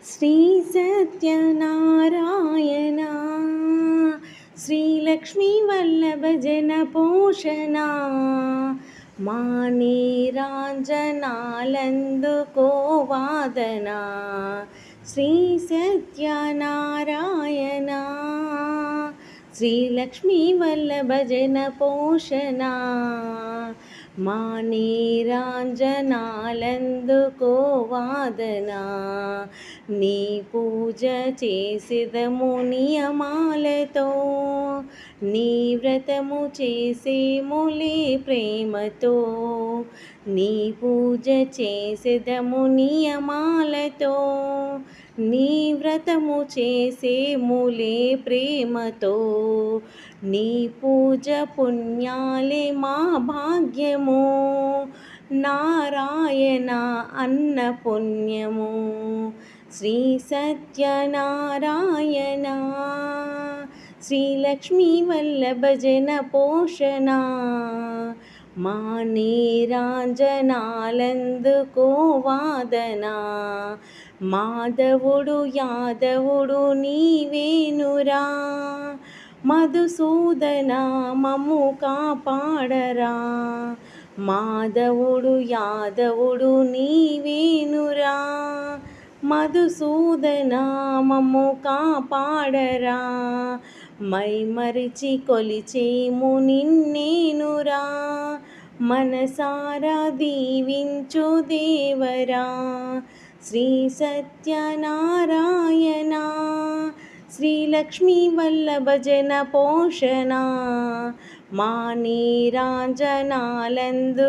శ్రీ సత్యనారాయణ శ్రీలక్ష్మీ వల్లభ జన పోషణ మానీరాంజనాలందుకో వాదన శ్రీ సత్యనారాయణ శ్రీలక్ష్మీ వల్లభ జన పోషణ మానీరాంజనాలందుకో వాదన నీ పూజ చేసేదము నియమాలతో నీ వ్రతము చేసేములే ప్రేమతో నీ పూజ చేసేదము నియమాలతో నీ వ్రతము చేసేములే ప్రేమతో నీ పూజ పుణ్యాలే మా భాగ్యము నారాయణ అన్న పుణ్యము శ్రీ సత్యనారాయణ శ్రీలక్ష్మీ వల్లభ జన పోషణ మానీరాంజనాలందుకో వాదన మాధవుడు యాదవుడు నీవేనురా మధుసూదన మమ్ము కాపాడరా మాధవుడు యాదవుడు నీవేనురా మధుసూదన మమ్ము కాపాడరా మై మరిచి కొలిచేము నిన్నేనురా మనసారా దీవించు దేవరా శ్రీ సత్యనారాయణ శ్రీలక్ష్మీ వల్లభ జన పోషణ మానీరాంజనాలందు